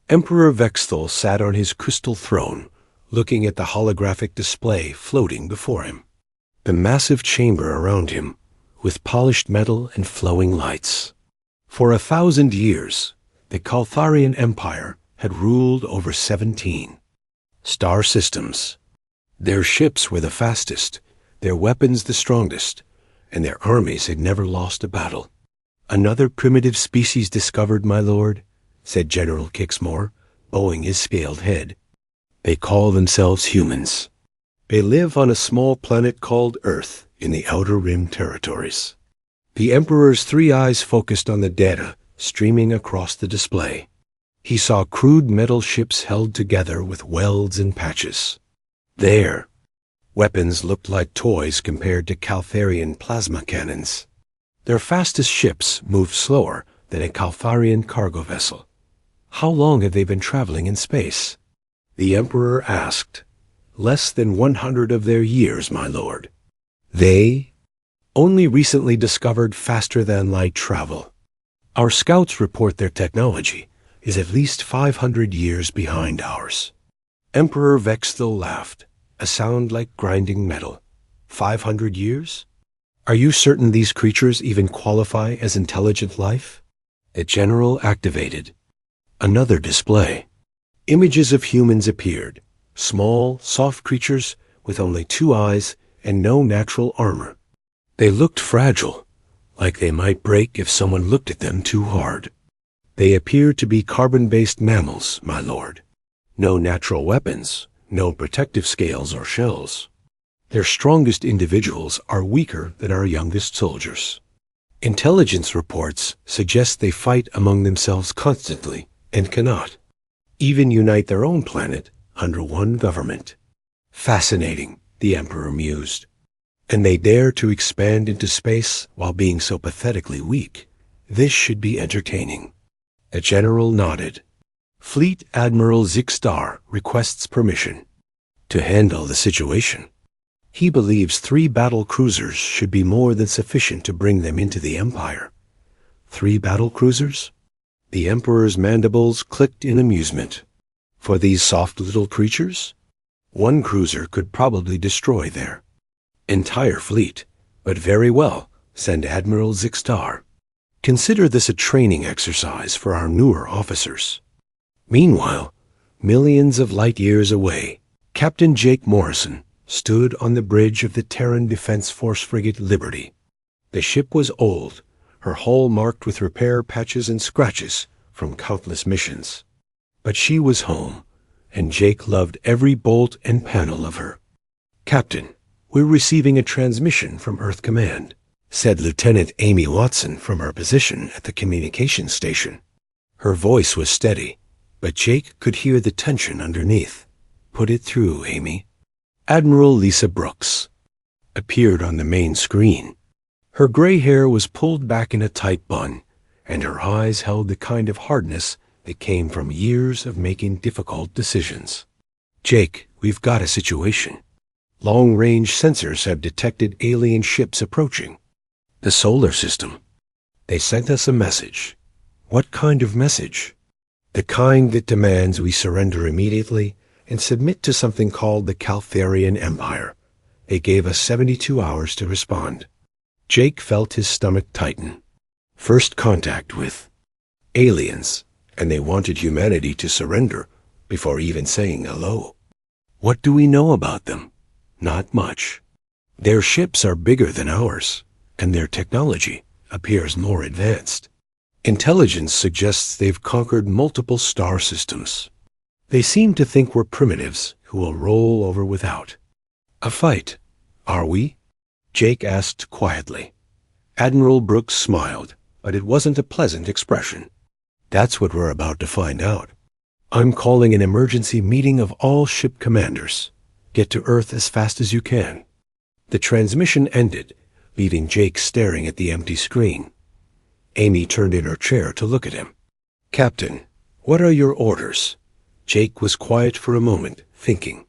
Emperor Vexthal sat on his crystal throne, looking at the holographic display floating before him. The massive chamber around him, with polished metal and flowing lights. For 1,000 years, the Kaltharian Empire had ruled over 17 star systems. Their ships were the fastest, their weapons the strongest, and their armies had never lost a battle. "Another primitive species discovered, my lord," said General Kixmore, bowing his scaled head. "They call themselves humans. They live on a small planet called Earth in the Outer Rim territories." The Emperor's 3 eyes focused on the data streaming across the display. He saw crude metal ships held together with welds and patches. Their weapons looked like toys compared to Kaltharian plasma cannons. Their fastest ships moved slower than a Kaltharian cargo vessel. "How long have they been traveling in space?" the Emperor asked. "Less than 100 of their years, my lord. They only recently discovered faster-than-light travel. Our scouts report their technology is at least 500 years behind ours." Emperor Vexthal laughed, a sound like grinding metal. 500 years? "Are you certain these creatures even qualify as intelligent life?" The general activated another display. Images of humans appeared, small, soft creatures with only 2 eyes and no natural armor. They looked fragile, like they might break if someone looked at them too hard. "They appear to be carbon-based mammals, my lord. No natural weapons, no protective scales or shells. Their strongest individuals are weaker than our youngest soldiers. Intelligence reports suggest they fight among themselves constantly and cannot even unite their own planet under one government." "Fascinating," the Emperor mused. "And they dare to expand into space while being so pathetically weak. This should be entertaining." The general nodded. "Fleet Admiral Zixstar requests permission to handle the situation. He believes 3 battle cruisers should be more than sufficient to bring them into the Empire." 3 battle cruisers? The Emperor's mandibles clicked in amusement. For these soft little creatures? 1 cruiser could probably destroy their entire fleet. "But very well," said Admiral Zixstar. "Consider this a training exercise for our newer officers." Meanwhile, millions of light years away, Captain Jake Morrison stood on the bridge of the Terran Defense Force frigate Liberty. The ship was old, her hull marked with repair patches and scratches from countless missions. But she was home, and Jake loved every bolt and panel of her. "Captain, we're receiving a transmission from Earth Command," said Lieutenant Amy Watson from her position at the communications station. Her voice was steady, but Jake could hear the tension underneath. "Put it through, Amy." Admiral Lisa Brooks appeared on the main screen. Her gray hair was pulled back in a tight bun, and her eyes held the kind of hardness that came from years of making difficult decisions. "Jake, we've got a situation. Long-range sensors have detected alien ships approaching the solar system. They sent us a message." "What kind of message?" "The kind that demands we surrender immediately and submit to something called the Kaltharian Empire. They gave us 72 hours to respond." Jake felt his stomach tighten. First contact with aliens, and they wanted humanity to surrender before even saying hello. "What do we know about them?" "Not much. Their ships are bigger than ours, and their technology appears more advanced. Intelligence suggests they've conquered multiple star systems. They seem to think we're primitives who will roll over without a fight. Are we?" Jake asked quietly. Admiral Brooks smiled, but it wasn't a pleasant expression. "That's what we're about to find out. I'm calling an emergency meeting of all ship commanders. Get to Earth as fast as you can." The transmission ended, leaving Jake staring at the empty screen. Amy turned in her chair to look at him. "Captain, what are your orders?" Jake was quiet for a moment, thinking.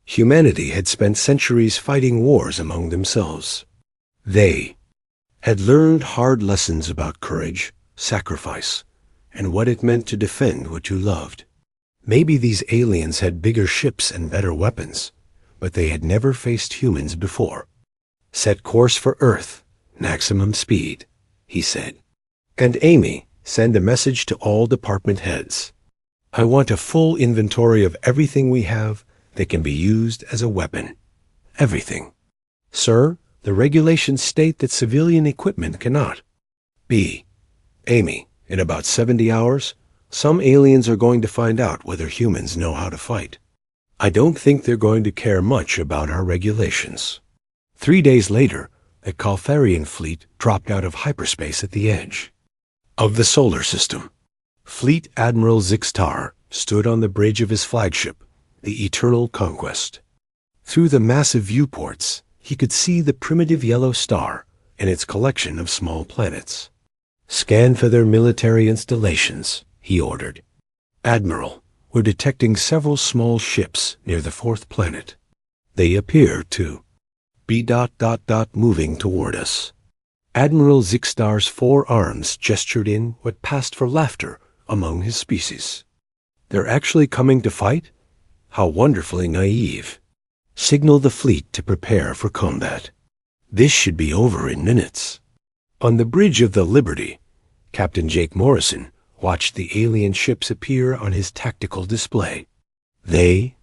Humanity had spent centuries fighting wars among themselves. They had learned hard lessons about courage, sacrifice, and what it meant to defend what you loved. Maybe these aliens had bigger ships and better weapons, but they had never faced humans before. "Set course for Earth, maximum speed," he said. "And Amy, send a message to all department heads. I want a full inventory of everything we have that can be used as a weapon. Everything. Sir, the regulations state that civilian equipment cannot." "B. Amy, in about 70 hours, some aliens are going to find out whether humans know how to fight. I don't think they're going to care much about our regulations." 3 days later, the Caltharian fleet dropped out of hyperspace at the edge of the solar system. Fleet Admiral Zixtar stood on the bridge of his flagship, the Eternal Conquest. Through the massive viewports, he could see the primitive yellow star and its collection of small planets. "Scan for their military installations," he ordered. "Admiral, we're detecting several small ships near the fourth planet. They appear to be moving toward us." Admiral Zixtar's 4 arms gestured in what passed for laughter among his species. "They're actually coming to fight? How wonderfully naive. Signal the fleet to prepare for combat. This should be over in minutes." On the bridge of the Liberty, Captain Jake Morrison watched the alien ships appear on his tactical display. They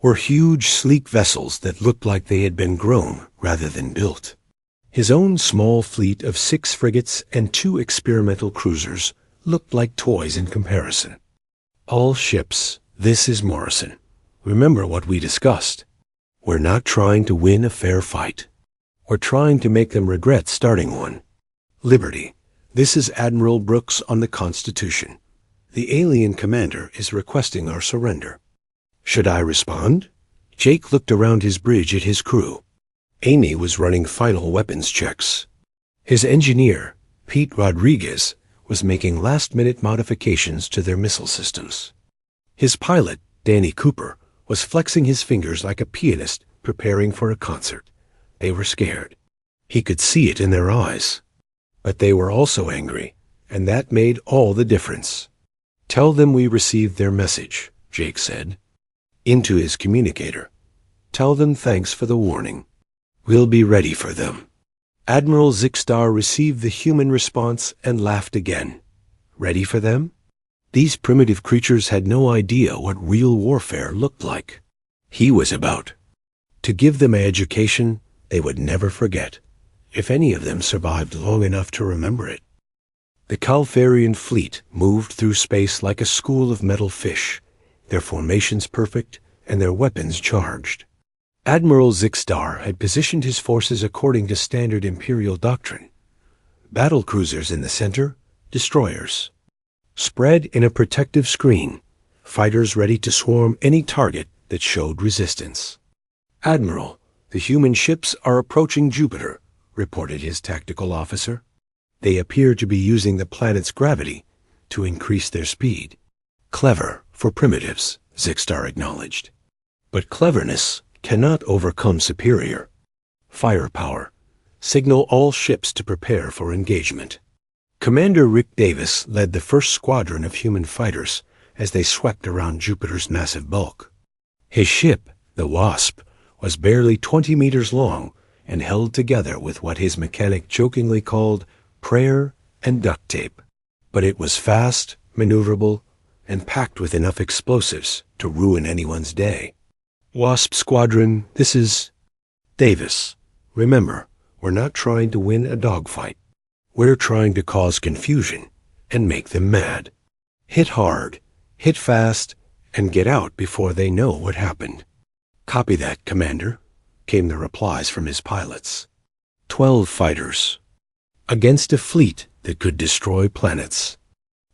were huge, sleek vessels that looked like they had been grown rather than built. His own small fleet of 6 frigates and 2 experimental cruisers looked like toys in comparison. "All ships, this is Morrison. Remember what we discussed. We're not trying to win a fair fight. We're trying to make them regret starting one. Liberty, this is Admiral Brooks on the Constitution. The alien commander is requesting our surrender." "Should I respond?" Jake looked around his bridge at his crew. Amy was running final weapons checks. His engineer, Pete Rodriguez, was making last-minute modifications to their missile systems. His pilot, Danny Cooper, was flexing his fingers like a pianist preparing for a concert. They were scared. He could see it in their eyes. But they were also angry, and that made all the difference. "Tell them we received their message," Jake said. Into his communicator. "Tell them thanks for the warning. We'll be ready for them." Admiral Zixtar received the human response and laughed again. Ready for them? These primitive creatures had no idea what real warfare looked like. He was about to give them an education they would never forget, if any of them survived long enough to remember it. The Caltharian fleet moved through space like a school of metal fish, their formations perfect and their weapons charged. Admiral Zixtar had positioned his forces according to standard Imperial doctrine. Battle cruisers in the center, destroyers. Spread in a protective screen, fighters ready to swarm any target that showed resistance. "Admiral, the human ships are approaching Jupiter," reported his tactical officer. "They appear to be using the planet's gravity to increase their speed." "Clever for primitives," Zixtar acknowledged. "But cleverness cannot overcome superior firepower. Signal all ships to prepare for engagement." Commander Rick Davis led the first squadron of human fighters as they swept around Jupiter's massive bulk. His ship, the Wasp, was barely 20 meters long and held together with what his mechanic jokingly called prayer and duct tape. But it was fast, maneuverable, and packed with enough explosives to ruin anyone's day. "Wasp Squadron, this is Davis. Remember, we're not trying to win a dogfight. We're trying to cause confusion and make them mad. Hit hard, hit fast, and get out before they know what happened." "Copy that, Commander," came the replies from his pilots. 12 fighters against a fleet that could destroy planets.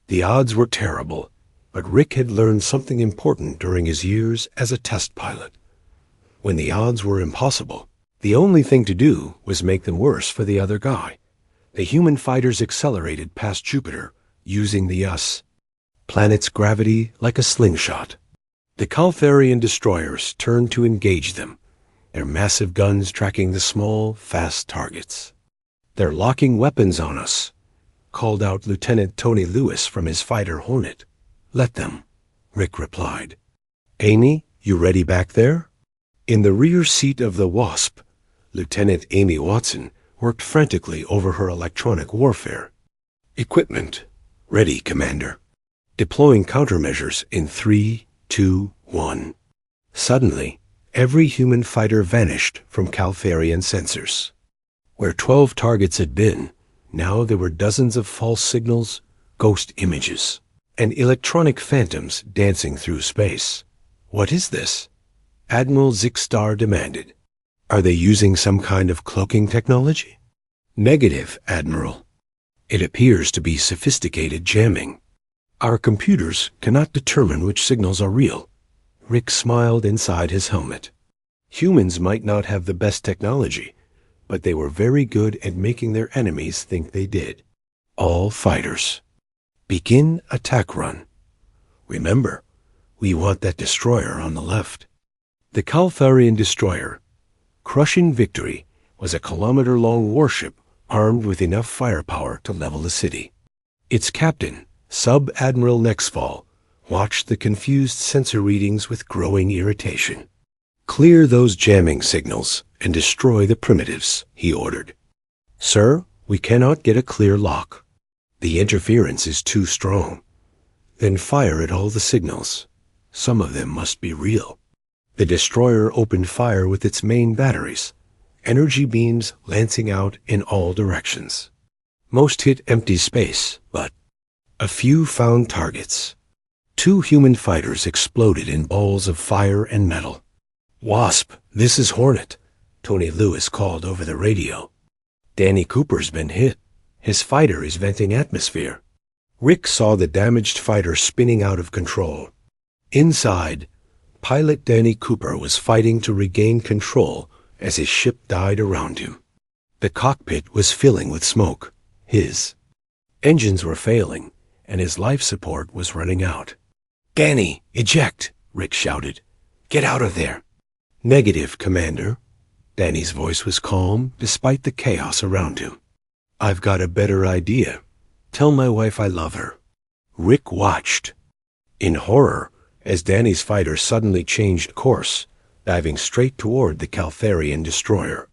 The odds were terrible, but Rick had learned something important during his years as a test pilot. When the odds were impossible, the only thing to do was make them worse for the other guy. The human fighters accelerated past Jupiter, using the planet's gravity like a slingshot. The Caltharian destroyers turned to engage them, their massive guns tracking the small, fast targets. "They're locking weapons on us," called out Lieutenant Tony Lewis from his fighter Hornet. "Let them." Rick replied. Amy, you ready back there? In the rear seat of the Wasp, Lieutenant Amy Watson worked frantically over her electronic warfare. Equipment. Ready, Commander. Deploying countermeasures in 3, 2, 1. Suddenly, every human fighter vanished from Caltharian sensors. Where 12 targets had been, now there were dozens of false signals, ghost images, and electronic phantoms dancing through space. What is this? Admiral Zixstar demanded. Are they using some kind of cloaking technology? Negative, Admiral. It appears to be sophisticated jamming. Our computers cannot determine which signals are real. Rick smiled inside his helmet. Humans might not have the best technology, but they were very good at making their enemies think they did. All fighters. Begin attack run. Remember, we want that destroyer on the left. The Caltharian destroyer, Crushing Victory, was a kilometer-long warship armed with enough firepower to level the city. Its captain, Sub-Admiral Nexfall, watched the confused sensor readings with growing irritation. Clear those jamming signals and destroy the primitives, he ordered. Sir, we cannot get a clear lock. The interference is too strong. Then fire at all the signals. Some of them must be real. The destroyer opened fire with its main batteries, energy beams lancing out in all directions. Most hit empty space, but a few found targets. 2 human fighters exploded in balls of fire and metal. Wasp, this is Hornet, Tony Lewis called over the radio. Danny Cooper's been hit. His fighter is venting atmosphere. Rick saw the damaged fighter spinning out of control. Inside, pilot Danny Cooper was fighting to regain control as his ship died around him. The cockpit was filling with smoke. His engines were failing, and his life support was running out. Danny, eject, Rick shouted. Get out of there. Negative, Commander. Danny's voice was calm despite the chaos around him. I've got a better idea. Tell my wife I love her. Rick watched in horror as Danny's fighter suddenly changed course, diving straight toward the Caltharian destroyer.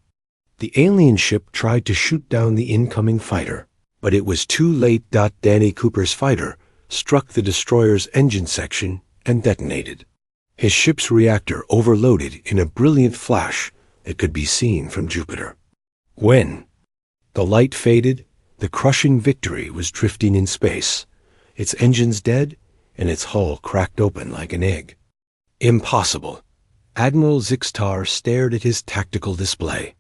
The alien ship tried to shoot down the incoming fighter, but it was too late. Danny Cooper's fighter struck the destroyer's engine section and detonated. His ship's reactor overloaded in a brilliant flash that could be seen from Jupiter. When the light faded, the Crushing Victory was drifting in space, its engines dead and its hull cracked open like an egg. Impossible. Admiral Zixstar stared at his tactical display.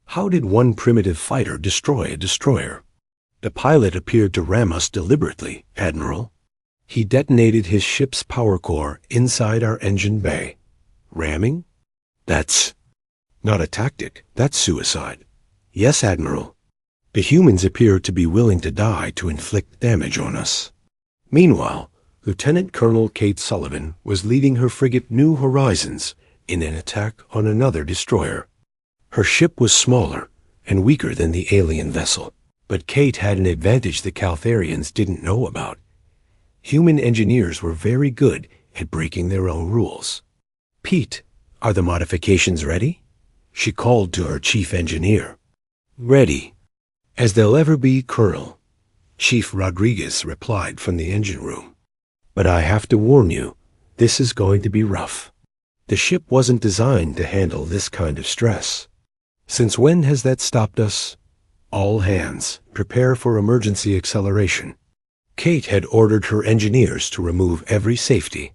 How did one primitive fighter destroy a destroyer? The pilot appeared to ram us deliberately, Admiral. He detonated his ship's power core inside our engine bay. Ramming? That's not a tactic. That's suicide. Yes, Admiral. The humans appear to be willing to die to inflict damage on us. Meanwhile, Lieutenant Colonel Kate Sullivan was leading her frigate New Horizons in an attack on another destroyer. Her ship was smaller and weaker than the alien vessel, but Kate had an advantage the Caltharians didn't know about. Human engineers were very good at breaking their own rules. Pete, are the modifications ready? She called to her chief engineer. Ready. As they'll ever be, Colonel, Chief Rodriguez replied from the engine room. But I have to warn you, this is going to be rough. The ship wasn't designed to handle this kind of stress. Since when has that stopped us? All hands, prepare for emergency acceleration. Kate had ordered her engineers to remove every safety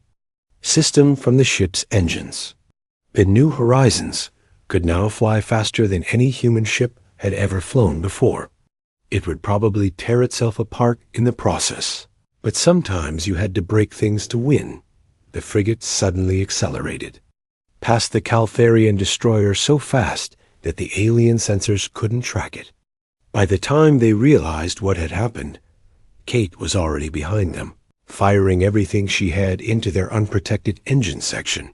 system from the ship's engines. The New Horizons could now fly faster than any human ship had ever flown before. It would probably tear itself apart in the process, but sometimes you had to break things to win. The frigate suddenly accelerated past the Caltharian destroyer so fast that the alien sensors couldn't track it. By the time they realized what had happened, Kate was already behind them, firing everything she had into their unprotected engine section.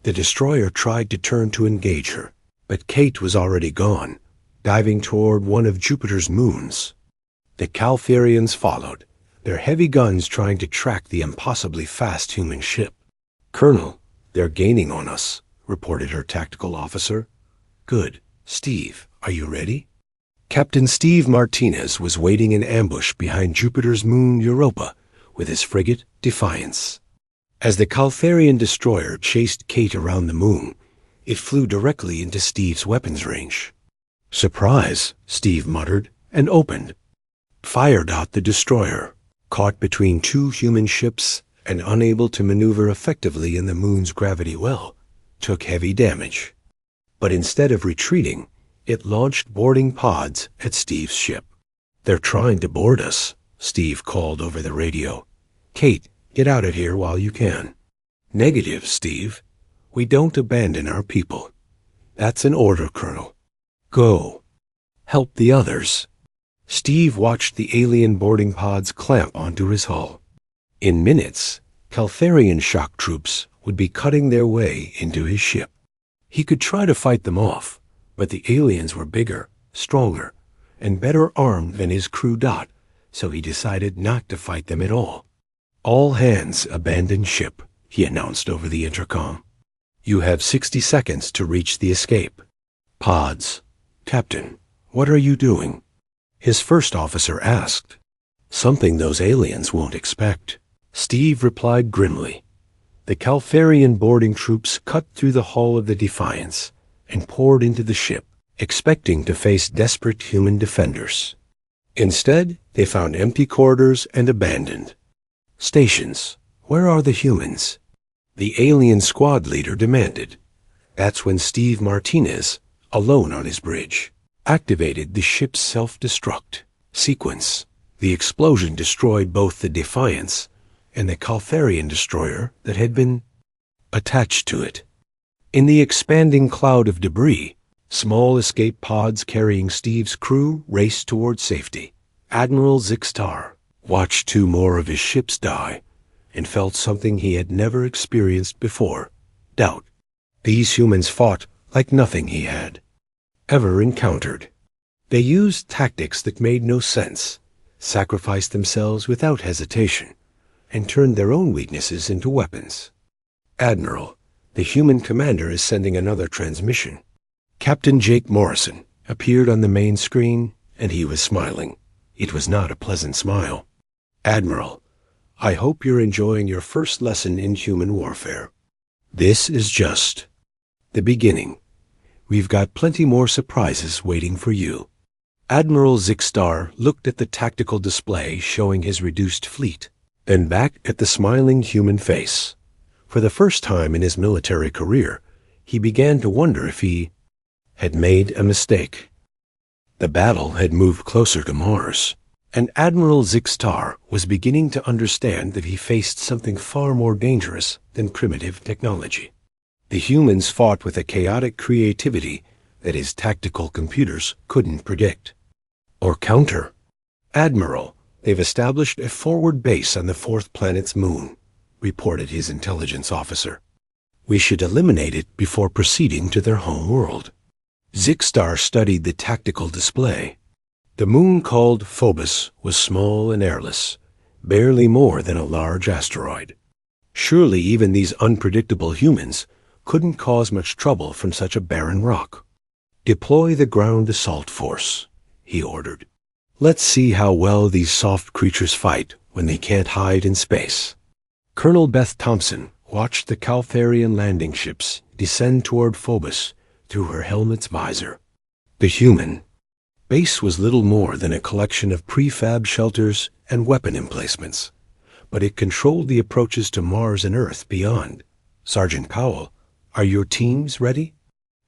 The destroyer tried to turn to engage her, but Kate was already gone, diving toward one of Jupiter's moons. The Caltharians followed, their heavy guns trying to track the impossibly fast human ship. "Colonel, they're gaining on us," reported her tactical officer. "Good. Steve, are you ready?" Captain Steve Martinez was waiting in ambush behind Jupiter's moon Europa with his frigate Defiance. As the Caltharian destroyer chased Kate around the moon, it flew directly into Steve's weapons range. "Surprise," Steve muttered, and opened. Fired at the destroyer, caught between two human ships and unable to maneuver effectively in the moon's gravity well, took heavy damage. But instead of retreating, it launched boarding pods at Steve's ship. "They're trying to board us," Steve called over the radio. "Kate, get out of here while you can." "Negative, Steve. We don't abandon our people." "That's an order, Colonel." "Go. Help the others." Steve watched the alien boarding pods clamp onto his hull. In minutes, Caltharian shock troops would be cutting their way into his ship. He could try to fight them off, but the aliens were bigger, stronger, and better armed than his crew Dot, so he decided not to fight them at all. "All hands abandon ship," he announced over the intercom. "You have 60 seconds to reach the escape pods." "Captain, what are you doing?" his first officer asked. "Something those aliens won't expect," Steve replied grimly. The Caltharian boarding troops cut through the hull of the Defiance and poured into the ship, expecting to face desperate human defenders. Instead, they found empty corridors and abandoned stations. "Where are the humans?" the alien squad leader demanded. That's when Steve Martinez, alone on his bridge, activated the ship's self-destruct sequence. The explosion destroyed both the Defiance and the Caltharian destroyer that had been attached to it. In the expanding cloud of debris, small escape pods carrying Steve's crew raced toward safety. Admiral Zixtar watched 2 more of his ships die and felt something he had never experienced before: doubt. These humans fought like nothing he had ever encountered. They used tactics that made no sense, sacrificed themselves without hesitation, and turned their own weaknesses into weapons. "Admiral, the human commander is sending another transmission." Captain Jake Morrison appeared on the main screen, and he was smiling. It was not a pleasant smile. "Admiral, I hope you're enjoying your first lesson in human warfare. This is just the beginning. We've got plenty more surprises waiting for you." Admiral Zixtar looked at the tactical display showing his reduced fleet, then back at the smiling human face. For the first time in his military career, he began to wonder if he had made a mistake. The battle had moved closer to Mars, and Admiral Zixtar was beginning to understand that he faced something far more dangerous than primitive technology. The humans fought with a chaotic creativity that his tactical computers couldn't predict or counter. "Admiral, they've established a forward base on the 4th planet's moon," reported his intelligence officer. "We should eliminate it before proceeding to their home world." Zixtar studied the tactical display. The moon called Phobos was small and airless, barely more than a large asteroid. Surely even these unpredictable humans couldn't cause much trouble from such a barren rock. "Deploy the ground assault force," he ordered. "Let's see how well these soft creatures fight when they can't hide in space." Colonel Beth Thompson watched the Caltharian landing ships descend toward Phobos through her helmet's visor. The human base was little more than a collection of prefab shelters and weapon emplacements, but it controlled the approaches to Mars and Earth beyond. "Sergeant Powell, are your teams ready?"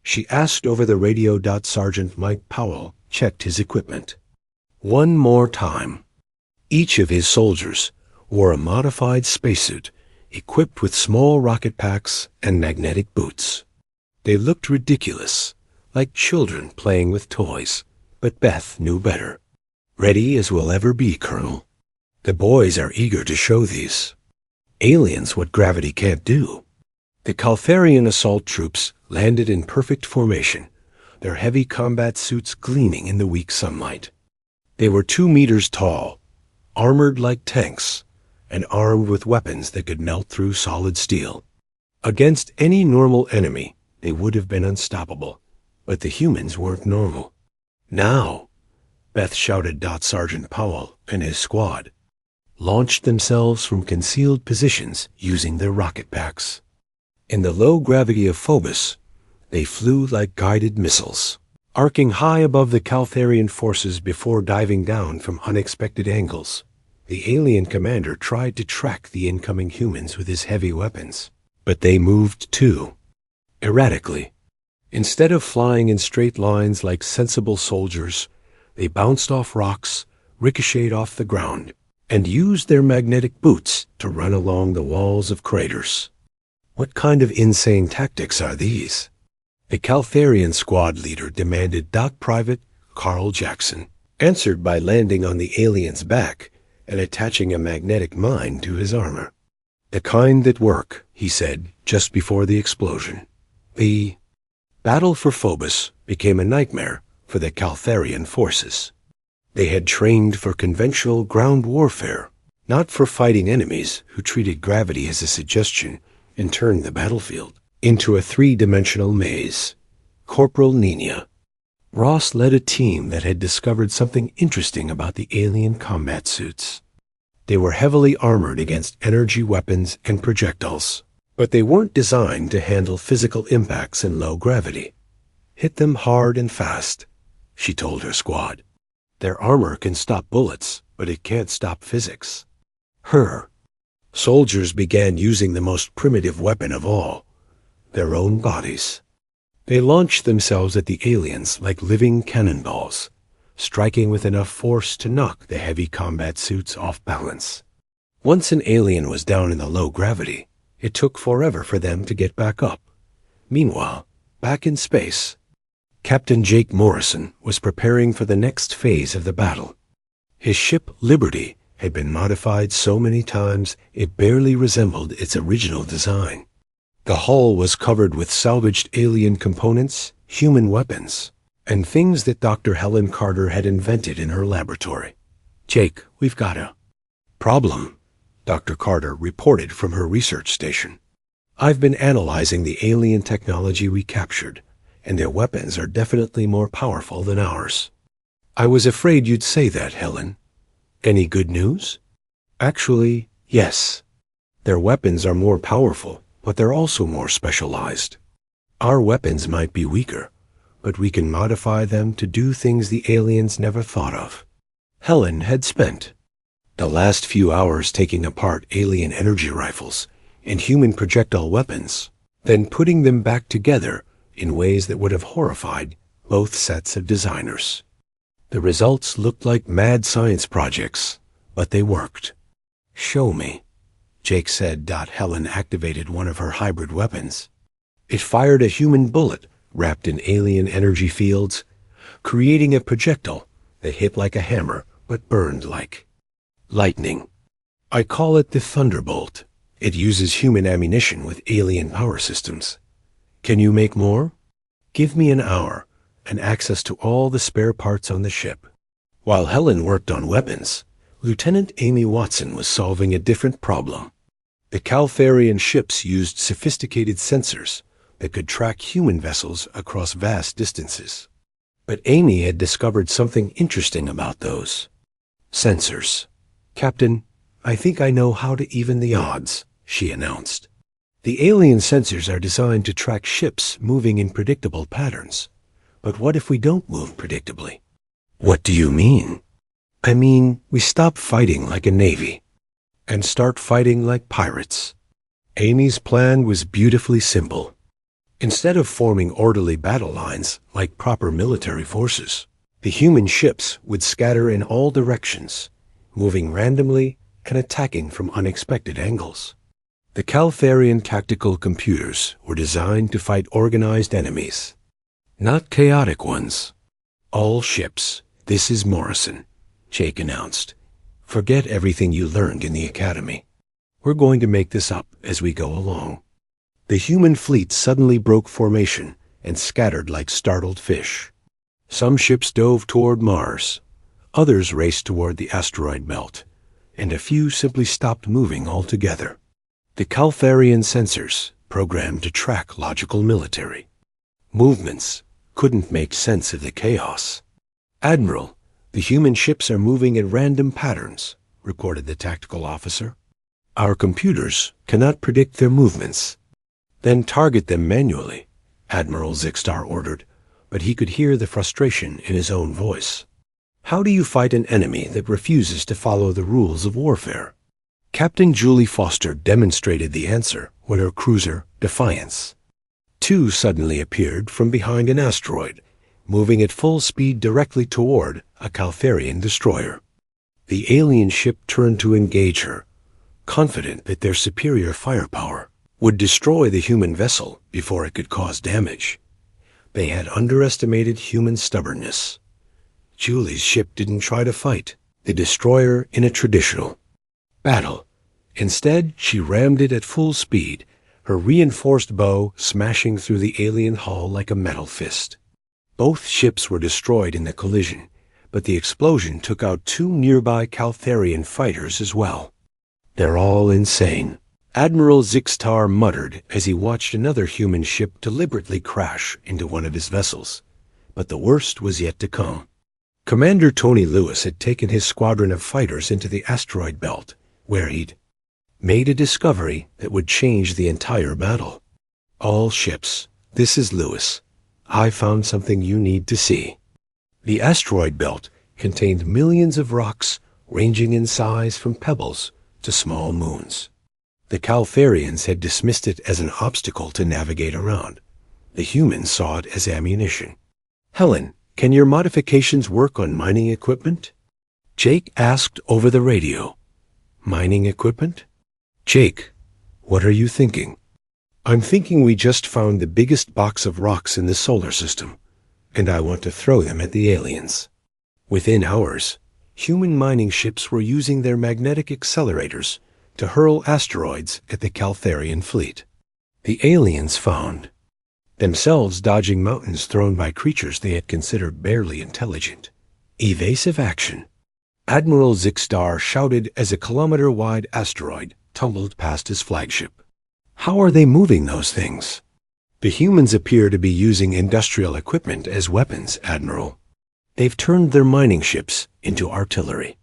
she asked over the radio. Sergeant Mike Powell checked his equipment one more time. Each of his soldiers wore a modified spacesuit equipped with small rocket packs and magnetic boots. They looked ridiculous, like children playing with toys, but Beth knew better. "Ready as we'll ever be, Colonel. The boys are eager to show these aliens what gravity can't do." The Caltharian assault troops landed in perfect formation, their heavy combat suits gleaming in the weak sunlight. They were 2 meters tall, armored like tanks, and armed with weapons that could melt through solid steel. Against any normal enemy, they would have been unstoppable, but the humans weren't normal. Now, Beth shouted. Sergeant Powell and his squad launched themselves from concealed positions using their rocket packs. In the low gravity of Phobos, they flew like guided missiles, arcing high above the Caltharian forces before diving down from unexpected angles. The alien commander tried to track the incoming humans with his heavy weapons, but they moved too erratically. Instead of flying in straight lines like sensible soldiers, they bounced off rocks, ricocheted off the ground, and used their magnetic boots to run along the walls of craters. What kind of insane tactics are these? The Caltharian squad leader demanded. Private Carl Jackson answered by landing on the alien's back and attaching a magnetic mine to his armor. The kind that work, he said just before the explosion. The battle for Phobos became a nightmare for the Caltharian forces. They had trained for conventional ground warfare, not for fighting enemies who treated gravity as a suggestion and turned the battlefield into a three-dimensional maze. Corporal Nina Ross led a team that had discovered something interesting about the alien combat suits. They were heavily armored against energy weapons and projectiles, but they weren't designed to handle physical impacts in low gravity. Hit them hard and fast, she told her squad. Their armor can stop bullets, but it can't stop physics. Soldiers began using the most primitive weapon of all, their own bodies. They launched themselves at the aliens like living cannonballs, striking with enough force to knock the heavy combat suits off balance. Once an alien was down in the low gravity, it took forever for them to get back up. Meanwhile, back in space, Captain Jake Morrison was preparing for the next phase of the battle. His ship Liberty had been modified so many times it barely resembled its original design. The hull was covered with salvaged alien components, human weapons, and things that Dr. Helen Carter had invented in her laboratory. "Jake, we've got a problem," Dr. Carter reported from her research station. "I've been analyzing the alien technology we captured, and their weapons are definitely more powerful than ours." "I was afraid you'd say that, Helen. Any good news?" "Actually, yes. Their weapons are more powerful, but they're also more specialized. Our weapons might be weaker, but we can modify them to do things the aliens never thought of." Helen had spent the last few hours taking apart alien energy rifles and human projectile weapons, then putting them back together in ways that would have horrified both sets of designers. The results looked like mad science projects, but they worked. "Show me," Jake said. Helen activated one of her hybrid weapons. It fired a human bullet wrapped in alien energy fields, creating a projectile that hit like a hammer but burned like lightning. "I call it the Thunderbolt. It uses human ammunition with alien power systems. Can you make more? Give me an hour and access to all the spare parts on the ship." While Helen worked on weapons, Lieutenant Amy Watson was solving a different problem. The Caltharian ships used sophisticated sensors that could track human vessels across vast distances. But Amy had discovered something interesting about those sensors. "Captain, I think I know how to even the odds," she announced. "The alien sensors are designed to track ships moving in predictable patterns. But what if we don't move predictably?" "What do you mean?" "I mean, we stop fighting like a navy and start fighting like pirates." Amy's plan was beautifully simple. Instead of forming orderly battle lines like proper military forces, the human ships would scatter in all directions, moving randomly and attacking from unexpected angles. The Caltharian tactical computers were designed to fight organized enemies, not chaotic ones. "All ships, this is Morrison," Jake announced. "Forget everything you learned in the academy. We're going to make this up as we go along." The human fleet suddenly broke formation and scattered like startled fish. Some ships dove toward Mars. Others raced toward the asteroid belt, and a few simply stopped moving altogether. The Caltharian sensors, programmed to track logical military movements, couldn't make sense of the chaos. "Admiral, the human ships are moving in random patterns," recorded the tactical officer. "Our computers cannot predict their movements." "Then target them manually," Admiral Zixtar ordered, but he could hear the frustration in his own voice. "How do you fight an enemy that refuses to follow the rules of warfare?" Captain Julie Foster demonstrated the answer when her cruiser, Defiance, 2 suddenly appeared from behind an asteroid, moving at full speed directly toward a Caltharian destroyer. The alien ship turned to engage her, confident that their superior firepower would destroy the human vessel before it could cause damage. They had underestimated human stubbornness. Julie's ship didn't try to fight the destroyer in a traditional battle. Instead, she rammed it at full speed, her reinforced bow smashing through the alien hull like a metal fist. Both ships were destroyed in the collision, but the explosion took out 2 nearby Caltharian fighters as well. "They're all insane," Admiral Zixtar muttered as he watched another human ship deliberately crash into one of his vessels. But the worst was yet to come. Commander Tony Lewis had taken his squadron of fighters into the asteroid belt, where he'd made a discovery that would change the entire battle. "All ships, this is Lewis. I found something you need to see." The asteroid belt contained millions of rocks ranging in size from pebbles to small moons. The Caltharians had dismissed it as an obstacle to navigate around. The humans saw it as ammunition. "Helen, can your modifications work on mining equipment?" Jake asked over the radio. "Mining equipment?" "Jake, what are you thinking?" "I'm thinking we just found the biggest box of rocks in the solar system, and I want to throw them at the aliens." Within hours, human mining ships were using their magnetic accelerators to hurl asteroids at the Caltharian fleet. The aliens found themselves dodging mountains thrown by creatures they had considered barely intelligent. Evasive action. Admiral Zixtar shouted as a kilometer-wide asteroid tumbled past his flagship. "How are they moving those things?" "The humans appear to be using industrial equipment as weapons, Admiral. They've turned their mining ships into artillery."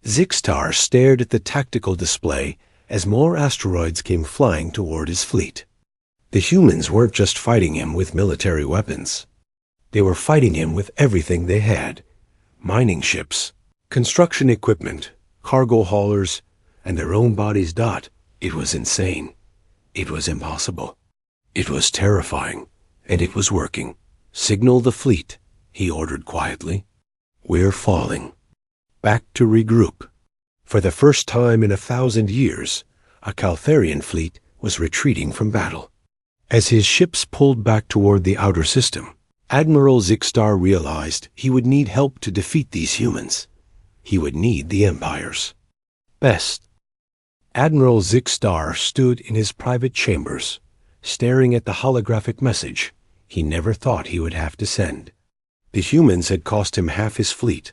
Zixtar stared at the tactical display as more asteroids came flying toward his fleet. The humans weren't just fighting him with military weapons. They were fighting him with everything they had: mining ships, construction equipment, cargo haulers, and their own bodies. It was insane. It was impossible. It was terrifying, and it was working. "Signal the fleet," he ordered quietly. "We're falling." Back to regroup. For the first time in 1,000 years, a Caltharian fleet was retreating from battle. As his ships pulled back toward the outer system, Admiral Zixtar realized he would need help to defeat these humans. He would need the Empire's best. Admiral Zixtar stood in his private chambers, staring at the holographic message he never thought he would have to send. The humans had cost him half his fleet,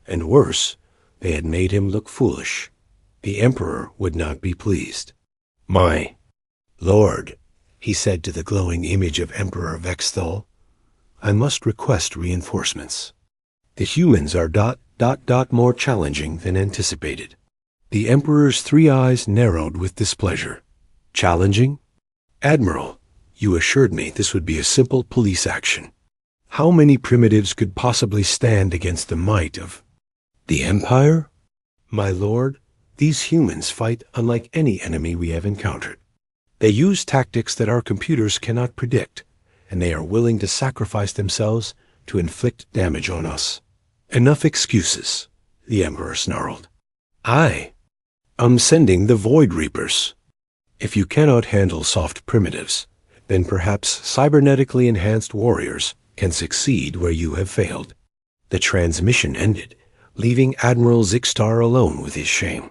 and worse, they had made him look foolish. The Emperor would not be pleased. "My lord," he said to the glowing image of Emperor Vexthal, "I must request reinforcements. The humans are more challenging than anticipated." The Emperor's 3 eyes narrowed with displeasure. "Challenging? Admiral, you assured me this would be a simple police action. How many primitives could possibly stand against the might of the Empire?" "My lord, these humans fight unlike any enemy we have encountered. They use tactics that our computers cannot predict, and they are willing to sacrifice themselves to inflict damage on us." "Enough excuses," the Emperor snarled. I'm sending the Void Reapers. If you cannot handle soft primitives, then perhaps cybernetically enhanced warriors can succeed where you have failed." The transmission ended, leaving Admiral Zixtar alone with his shame.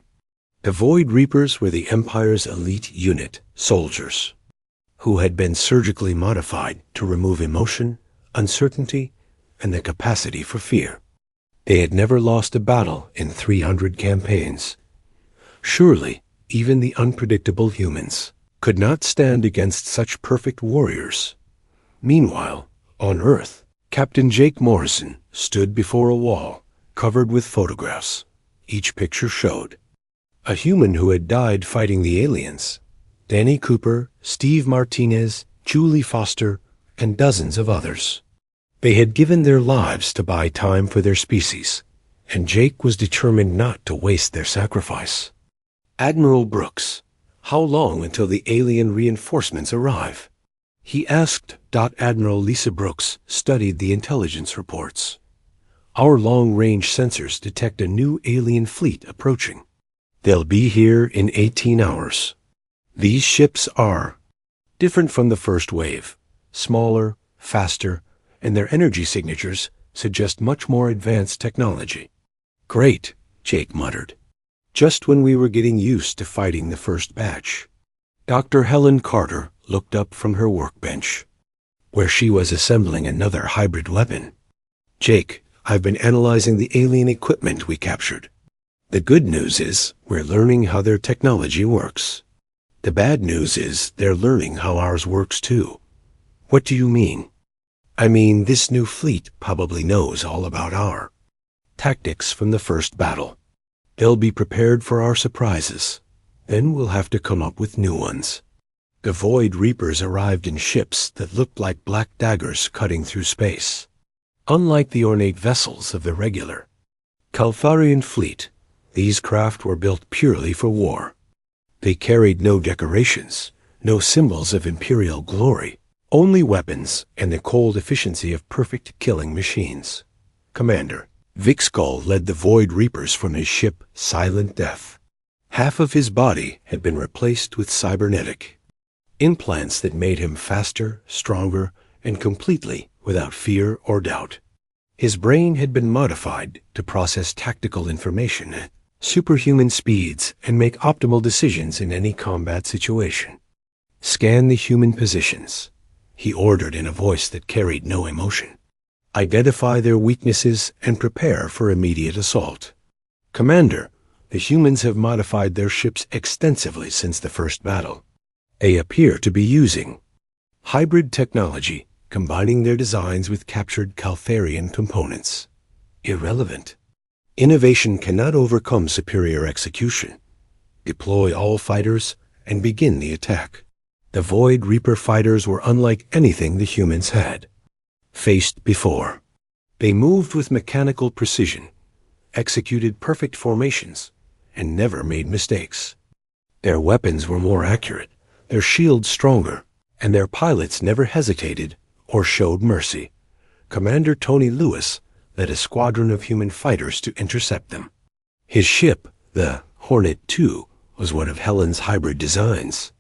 The Void Reapers were the Empire's elite unit, soldiers, who had been surgically modified to remove emotion, uncertainty, and the capacity for fear. They had never lost a battle in 300 campaigns, Surely, even the unpredictable humans could not stand against such perfect warriors. Meanwhile, on Earth, Captain Jake Morrison stood before a wall covered with photographs. Each picture showed a human who had died fighting the aliens: Danny Cooper, Steve Martinez, Julie Foster, and dozens of others. They had given their lives to buy time for their species, and Jake was determined not to waste their sacrifice. "Admiral Brooks, how long until the alien reinforcements arrive?" he asked. Admiral Lisa Brooks studied the intelligence reports. "Our long-range sensors detect a new alien fleet approaching. They'll be here in 18 hours. These ships are different from the first wave, smaller, faster, and their energy signatures suggest much more advanced technology." "Great," Jake muttered. "Just when we were getting used to fighting the first batch." Dr. Helen Carter looked up from her workbench, where she was assembling another hybrid weapon. "Jake, I've been analyzing the alien equipment we captured. The good news is we're learning how their technology works. The bad news is they're learning how ours works too." "What do you mean?" "I mean, this new fleet probably knows all about our tactics from the first battle. They'll be prepared for our surprises. Then we'll have to come up with new ones." The Void Reapers arrived in ships that looked like black daggers cutting through space. Unlike the ornate vessels of the regular Caltharian fleet, these craft were built purely for war. They carried no decorations, no symbols of imperial glory, only weapons and the cold efficiency of perfect killing machines. Commander Vic Skull led the Void Reapers from his ship Silent Death. Half of his body had been replaced with cybernetic implants that made him faster, stronger, and completely without fear or doubt. His brain had been modified to process tactical information at superhuman speeds and make optimal decisions in any combat situation. "Scan the human positions," he ordered in a voice that carried no emotion. "Identify their weaknesses and prepare for immediate assault." "Commander, the humans have modified their ships extensively since the first battle. They appear to be using hybrid technology, combining their designs with captured Caltharian components." "Irrelevant. Innovation cannot overcome superior execution. Deploy all fighters and begin the attack." The Void Reaper fighters were unlike anything the humans had faced before. They moved with mechanical precision, executed perfect formations, and never made mistakes. Their weapons were more accurate, their shields stronger, and their pilots never hesitated or showed mercy. Commander Tony Lewis led a squadron of human fighters to intercept them. His ship, the Hornet II, was one of Helen's hybrid designs.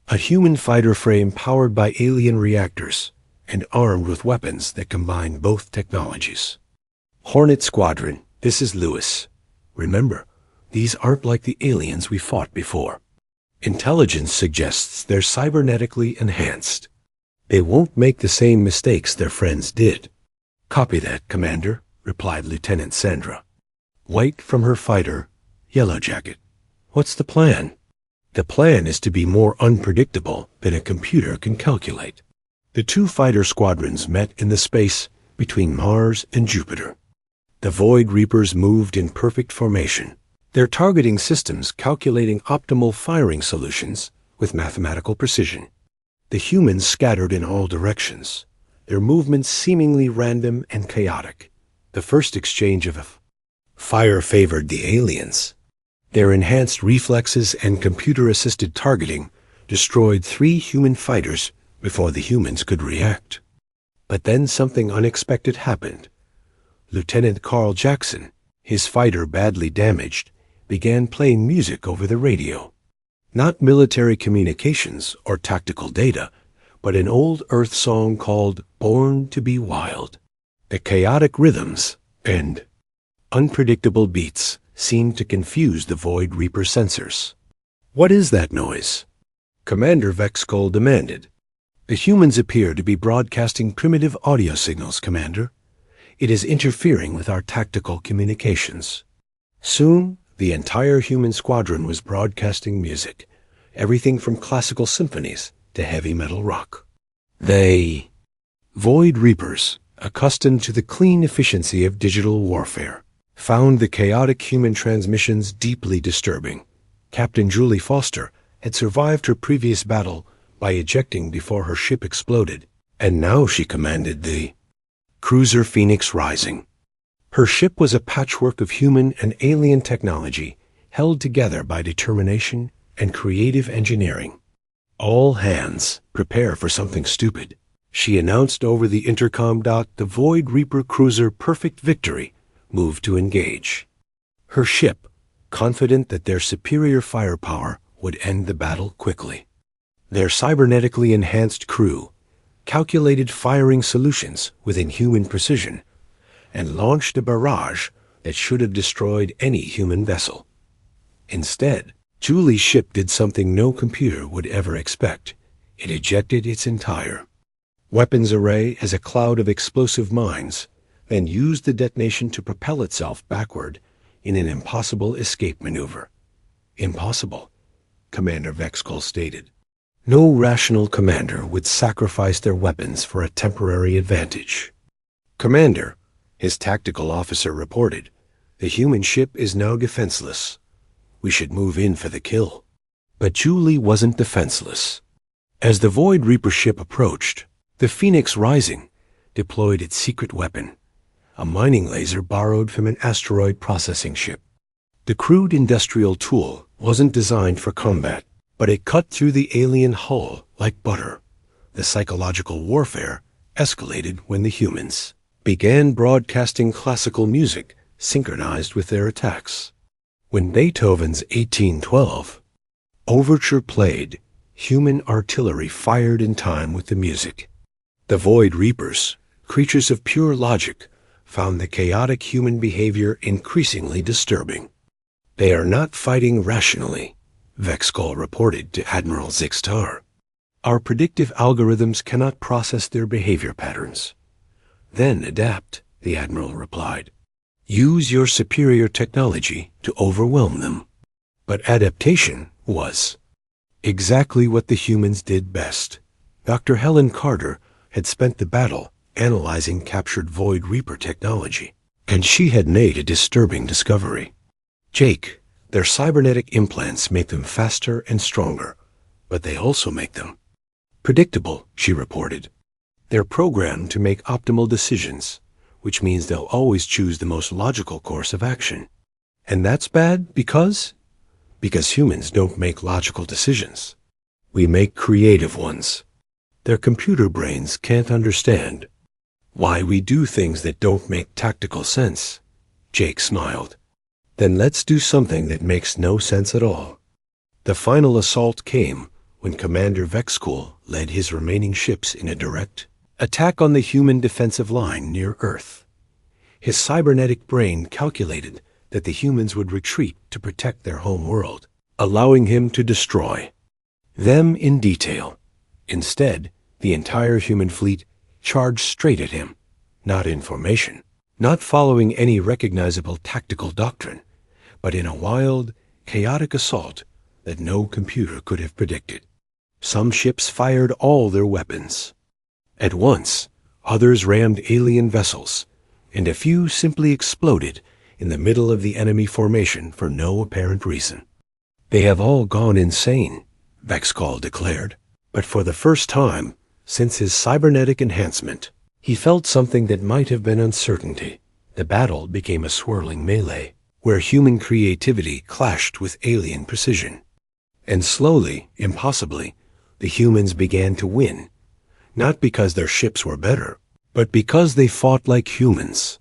A human fighter frame powered by alien reactors and armed with weapons that combined both technologies. "Hornet Squadron, this is Lewis. Remember, these aren't like the aliens we fought before. Intelligence suggests they're cybernetically enhanced. They won't make the same mistakes their friends did." "Copy that, Commander," replied Lieutenant Sandra. White from her fighter, Yellow Jacket. "What's the plan?" "The plan is to be more unpredictable than a computer can calculate." The two fighter squadrons met in the space between Mars and Jupiter. The Void Reapers moved in perfect formation, their targeting systems calculating optimal firing solutions with mathematical precision. The humans scattered in all directions, their movements seemingly random and chaotic. The first exchange of fire favored the aliens. Their enhanced reflexes and computer-assisted targeting destroyed 3 human fighters before the humans could react. But then something unexpected happened. Lieutenant Carl Jackson, his fighter badly damaged, began playing music over the radio. Not military communications or tactical data, but an old Earth song called "Born to be Wild." The chaotic rhythms and unpredictable beats seemed to confuse the Void Reaper sensors. "What is that noise?" Commander Vexkull demanded. "The humans appear to be broadcasting primitive audio signals, Commander. It is interfering with our tactical communications. Soon The entire human squadron was broadcasting music, everything from classical symphonies to heavy metal rock. They, Void Reapers, accustomed to the clean efficiency of digital warfare, found the chaotic human transmissions deeply disturbing. Captain Julie Foster had survived her previous battle by ejecting before her ship exploded, and now she commanded the cruiser Phoenix Rising. Her ship was a patchwork of human and alien technology held together by determination and creative engineering. "All hands, prepare for something stupid," she announced over the intercom. The Void Reaper cruiser Perfect Victory moved to engage. Her ship, confident that their superior firepower would end the battle quickly. Their cybernetically enhanced crew calculated firing solutions within human precision and launched a barrage that should have destroyed any human vessel. Instead, Julie's ship did something no computer would ever expect. It ejected its entire weapons array as a cloud of explosive mines, then used the detonation to propel itself backward in an impossible escape maneuver. "Impossible," Commander Vexcol stated. "No rational commander would sacrifice their weapons for a temporary advantage." "Commander," his tactical officer reported, "the human ship is now defenseless. We should move in for the kill." But Julie wasn't defenseless. As the Void Reaper ship approached, the Phoenix Rising deployed its secret weapon, a mining laser borrowed from an asteroid processing ship. The crude industrial tool wasn't designed for combat, but it cut through the alien hull like butter. The psychological warfare escalated when the humans began broadcasting classical music synchronized with their attacks. When Beethoven's 1812 overture played, human artillery fired in time with the music. The Void Reapers, creatures of pure logic, found the chaotic human behavior increasingly disturbing. "They are not fighting rationally," Vexcol reported to Admiral Zixtar. "Our predictive algorithms cannot process their behavior patterns." "Then adapt," the Admiral replied. "Use your superior technology to overwhelm them." But adaptation was exactly what the humans did best. Dr. Helen Carter had spent the battle analyzing captured Void Reaper technology, and she had made a disturbing discovery. "Jake, their cybernetic implants make them faster and stronger, but they also make them predictable," she reported. "They're programmed to make optimal decisions, which means they'll always choose the most logical course of action. And that's bad because humans don't make logical decisions. We make creative ones. Their computer brains can't understand why we do things that don't make tactical sense." Jake smiled. "Then let's do something that makes no sense at all." The final assault came when Commander Vexcol led his remaining ships in a direct attack on the human defensive line near Earth. His cybernetic brain calculated that the humans would retreat to protect their home world, allowing him to destroy them in detail. Instead, the entire human fleet charged straight at him, not in formation, not following any recognizable tactical doctrine, but in a wild, chaotic assault that no computer could have predicted. Some ships fired all their weapons at once, others rammed alien vessels, and a few simply exploded in the middle of the enemy formation for no apparent reason. "They have all gone insane," Vexcol declared, but for the first time since his cybernetic enhancement, he felt something that might have been uncertainty. The battle became a swirling melee, where human creativity clashed with alien precision. And slowly, impossibly, the humans began to win, not because their ships were better, but because they fought like humans,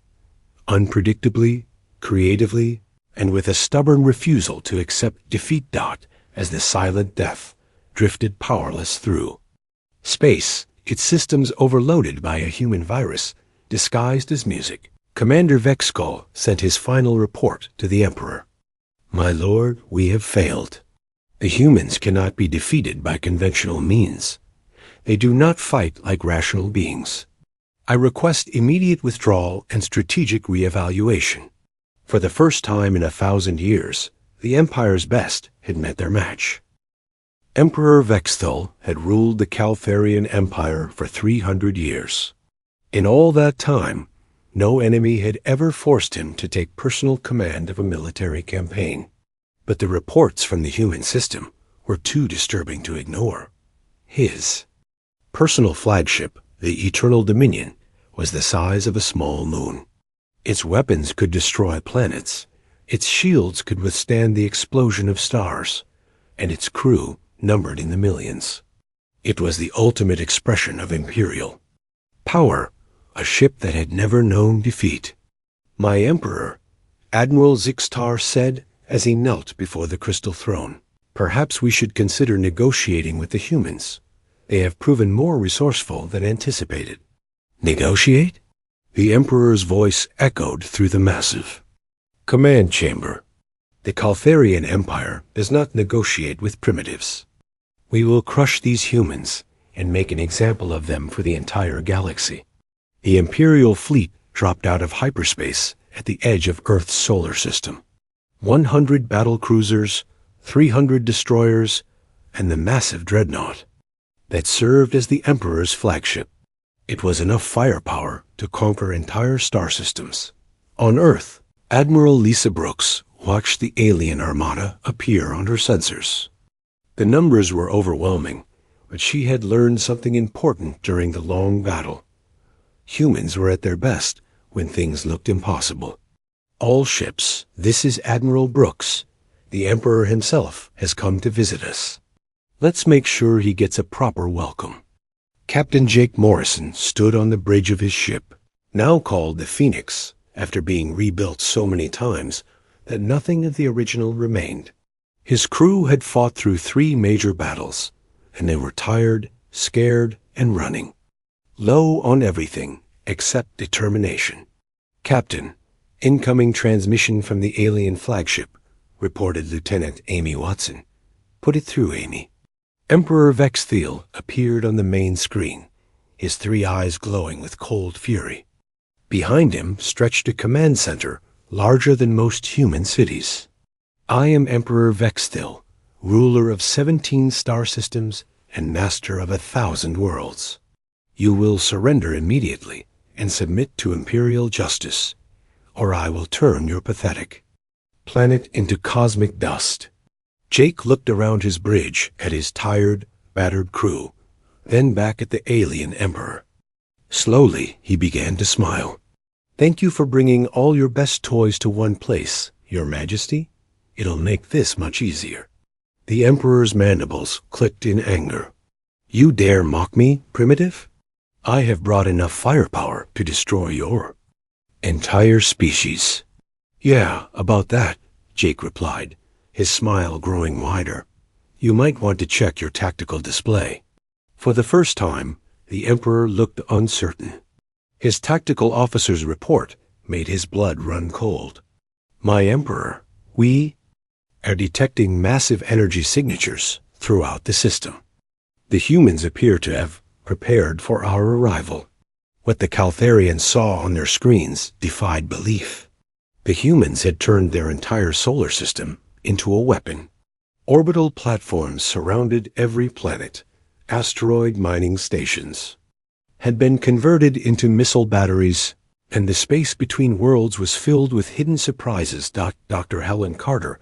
unpredictably, creatively, and with a stubborn refusal to accept defeat. As the silent death drifted powerless through space, its systems overloaded by a human virus disguised as music, Commander Vexcol sent his final report to the Emperor. "My lord, we have failed. The humans cannot be defeated by conventional means. They do not fight like rational beings. I request immediate withdrawal and strategic reevaluation." For the first time in 1,000 years, the Empire's best had met their match. Emperor Vexthul had ruled the Caltharian Empire for 300 years. In all that time, no enemy had ever forced him to take personal command of a military campaign. But the reports from the human system were too disturbing to ignore. His personal flagship, the Eternal Dominion, was the size of a small moon. Its weapons could destroy planets, its shields could withstand the explosion of stars, and its crew numbered in the millions. It was the ultimate expression of imperial power, a ship that had never known defeat. "My Emperor," Admiral Zixtar said as he knelt before the crystal throne, "perhaps we should consider negotiating with the humans. They have proven more resourceful than anticipated." "Negotiate?" The Emperor's voice echoed through the massive command chamber. "The Caltharian Empire does not negotiate with primitives. We will crush these humans and make an example of them for the entire galaxy." The Imperial fleet dropped out of hyperspace at the edge of Earth's solar system. 100 battle cruisers, 300 destroyers, and the massive dreadnought that served as the Emperor's flagship. It was enough firepower to conquer entire star systems. On Earth, Admiral Lisa Brooks watched the alien armada appear on her sensors. The numbers were overwhelming, but she had learned something important during the long battle. Humans were at their best when things looked impossible. "All ships, this is Admiral Brooks. The Emperor himself has come to visit us. Let's make sure he gets a proper welcome." Captain Jake Morrison stood on the bridge of his ship, now called the Phoenix, after being rebuilt so many times that nothing of the original remained. His crew had fought through 3 major battles, and they were tired, scared, and running. Low on everything except determination. "Captain, incoming transmission from the alien flagship," reported Lieutenant Amy Watson. "Put it through, Amy." Emperor Vexthul appeared on the main screen, his 3 eyes glowing with cold fury. Behind him stretched a command center larger than most human cities. "I am Emperor Vexthul, ruler of 17 star systems and master of 1,000 worlds. You will surrender immediately and submit to imperial justice, or I will turn your pathetic planet into cosmic dust." Jake looked around his bridge at his tired, battered crew, then back at the alien Emperor. Slowly, he began to smile. "Thank you for bringing all your best toys to one place, Your Majesty. It'll make this much easier." The Emperor's mandibles clicked in anger. "You dare mock me, primitive? I have brought enough firepower to destroy your entire species." "Yeah, about that," Jake replied, his smile growing wider. "You might want to check your tactical display." For the first time, the Emperor looked uncertain. His tactical officer's report made his blood run cold. "My Emperor, we are detecting massive energy signatures throughout the system. The humans appear to have prepared for our arrival." What the Caltharians saw on their screens defied belief. The humans had turned their entire solar system into a weapon. Orbital platforms surrounded every planet. Asteroid mining stations had been converted into missile batteries, and the space between worlds was filled with hidden surprises. Dr. Helen Carter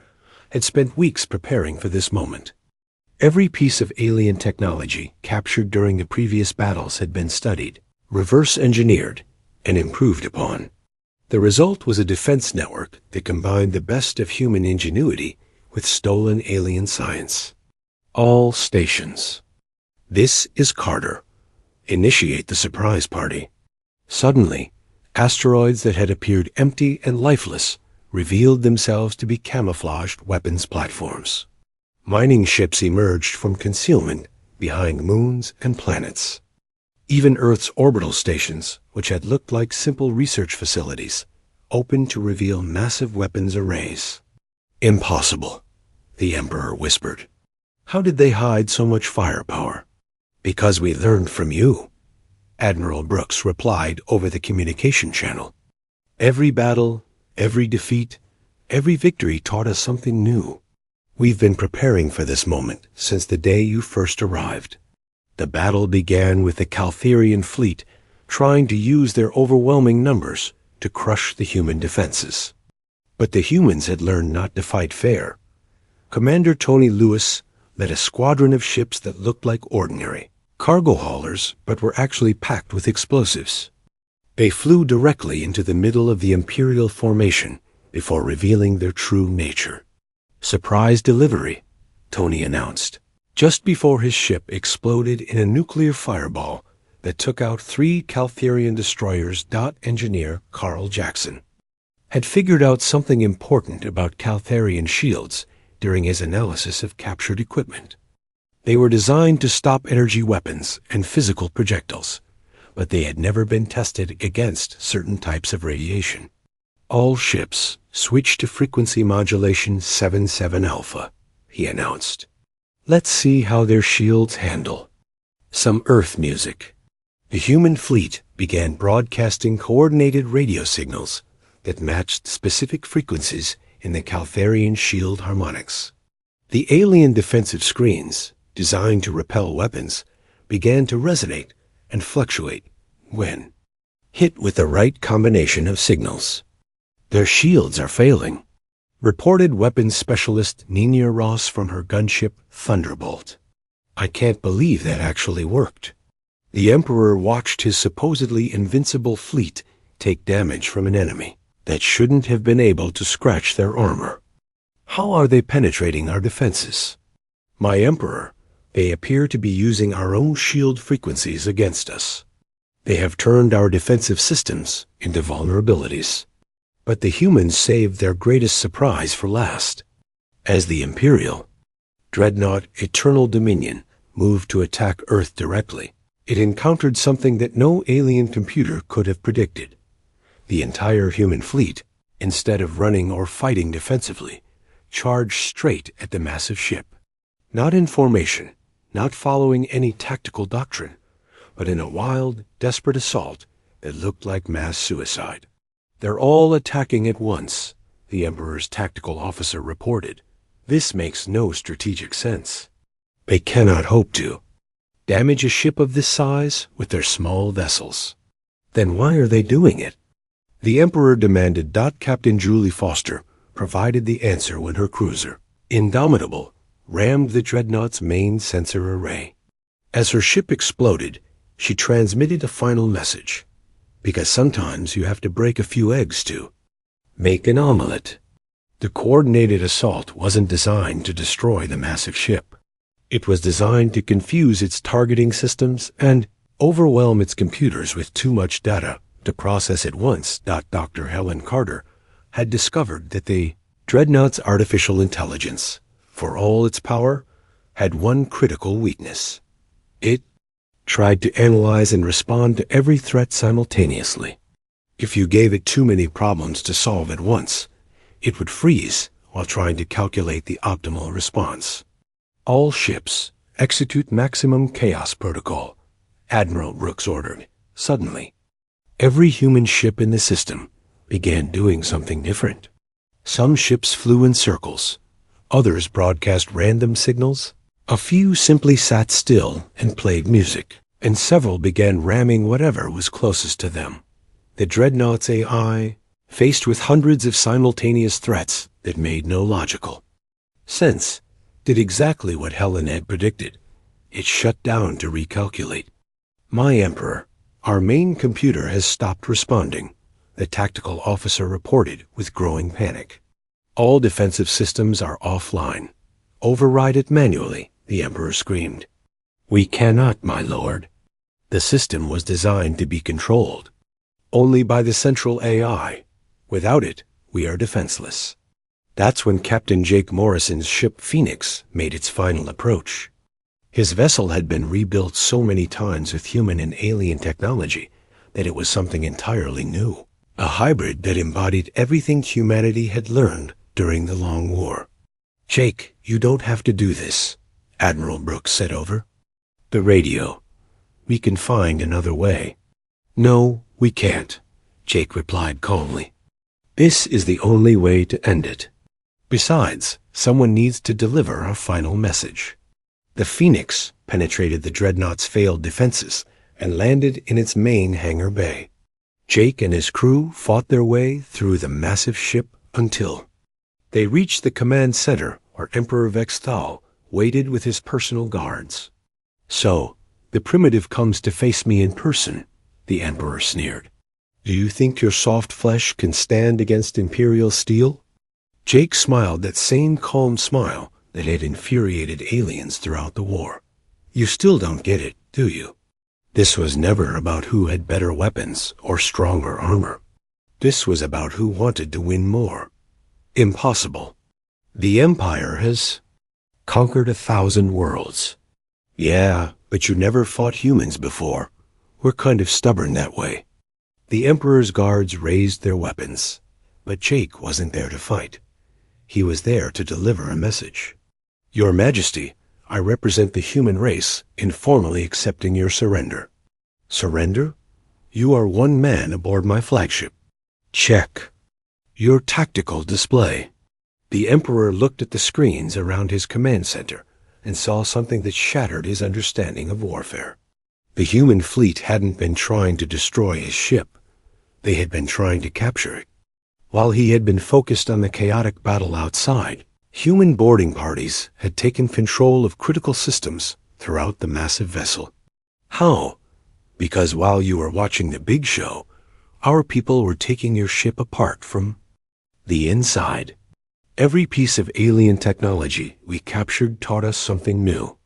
had spent weeks preparing for this moment. Every piece of alien technology captured during the previous battles had been studied, reverse-engineered, and improved upon. The result was a defense network that combined the best of human ingenuity with stolen alien science. "All stations. This is Carter. Initiate the surprise party." Suddenly, asteroids that had appeared empty and lifeless revealed themselves to be camouflaged weapons platforms. Mining ships emerged from concealment behind moons and planets. Even Earth's orbital stations, which had looked like simple research facilities, opened to reveal massive weapons arrays. "Impossible," the Emperor whispered. "How did they hide so much firepower?" "Because we learned from you," Admiral Brooks replied over the communication channel. "Every battle, Every defeat, every victory taught us something new. We've been preparing for this moment since the day you first arrived. The battle began with the Caltherian fleet trying to use their overwhelming numbers to crush the human defenses. But the humans had learned not to fight fair. Commander Tony Lewis led a squadron of ships that looked like ordinary cargo haulers, but were actually packed with explosives. They flew directly into the middle of the Imperial formation before revealing their true nature. "Surprise delivery," Tony announced, just before his ship exploded in a nuclear fireball that took out 3 Caltherian destroyers. Engineer Carl Jackson had figured out something important about Caltherian shields during his analysis of captured equipment. They were designed to stop energy weapons and physical projectiles, but they had never been tested against certain types of radiation. "All ships switch to frequency modulation 77 Alpha," he announced. "Let's see how their shields handle." Some Earth music. The human fleet began broadcasting coordinated radio signals that matched specific frequencies in the Caltherian shield harmonics. The alien defensive screens, designed to repel weapons, began to resonate and fluctuate when hit with the right combination of signals. "Their shields are failing," reported weapons specialist Nina Ross from her gunship Thunderbolt. "I can't believe that actually worked." The Emperor watched his supposedly invincible fleet take damage from an enemy that shouldn't have been able to scratch their armor. "How are they penetrating our defenses?" "My Emperor, they appear to be using our own shield frequencies against us. They have turned our defensive systems into vulnerabilities." But the humans saved their greatest surprise for last. As the Imperial Dreadnought Eternal Dominion moved to attack Earth directly, it encountered something that no alien computer could have predicted. The entire human fleet, instead of running or fighting defensively, charged straight at the massive ship. Not in formation, not following any tactical doctrine, but in a wild, desperate assault that looked like mass suicide. "They're all attacking at once," the Emperor's tactical officer reported. "This makes no strategic sense. They cannot hope to damage a ship of this size with their small vessels. Then why are they doing it?" The Emperor demanded. Captain Julie Foster provided the answer when her cruiser, Indomitable, rammed the Dreadnought's main sensor array. As her ship exploded, she transmitted a final message. "Because sometimes you have to break a few eggs to make an omelet." The coordinated assault wasn't designed to destroy the massive ship. It was designed to confuse its targeting systems and overwhelm its computers with too much data to process at once. Dr. Helen Carter had discovered that the Dreadnought's artificial intelligence, for all its power, had one critical weakness. It tried to analyze and respond to every threat simultaneously. If you gave it too many problems to solve at once, it would freeze while trying to calculate the optimal response. "All ships execute maximum chaos protocol," Admiral Brooks ordered. Suddenly, every human ship in the system began doing something different. Some ships flew in circles, others broadcast random signals, a few simply sat still and played music, and several began ramming whatever was closest to them. The Dreadnought's AI, faced with hundreds of simultaneous threats that made no logical sense, did exactly what Helen had predicted. It shut down to recalculate. "My Emperor, our main computer has stopped responding," the tactical officer reported with growing panic. "All defensive systems are offline. Override it manually," the Emperor screamed. "We cannot, my lord. The system was designed to be controlled only by the central AI. Without it, we are defenseless." That's when Captain Jake Morrison's ship Phoenix made its final approach. His vessel had been rebuilt so many times with human and alien technology that it was something entirely new, a hybrid that embodied everything humanity had learned during the Long War. "Jake, you don't have to do this," Admiral Brooks said over the radio. "We can find another way." "No, we can't," Jake replied calmly. This is the only way to end it. Besides, someone needs to deliver a final message. The Phoenix penetrated the dreadnought's failed defenses and landed in its main hangar bay. Jake and his crew fought their way through the massive ship until they reached the command center where Emperor Vexthal waited with his personal guards. "So, the primitive comes to face me in person," the Emperor sneered. "Do you think your soft flesh can stand against Imperial steel?" Jake smiled that same calm smile that had infuriated aliens throughout the war. "You still don't get it, do you? This was never about who had better weapons or stronger armor. This was about who wanted to win more. Impossible. The Empire has conquered 1,000 worlds. Yeah, but you never fought humans before. We're kind of stubborn that way." The Emperor's guards raised their weapons, but Jake wasn't there to fight. He was there to deliver a message. "Your Majesty, I represent the human race in formally accepting your surrender." "Surrender? You are one man aboard my flagship." "Check. Your tactical display." The Emperor looked at the screens around his command center and saw something that shattered his understanding of warfare. The human fleet hadn't been trying to destroy his ship. They had been trying to capture it. While he had been focused on the chaotic battle outside, human boarding parties had taken control of critical systems throughout the massive vessel. How? Because while you were watching the big show, our people were taking your ship apart from the inside. Every piece of alien technology we captured taught us something new.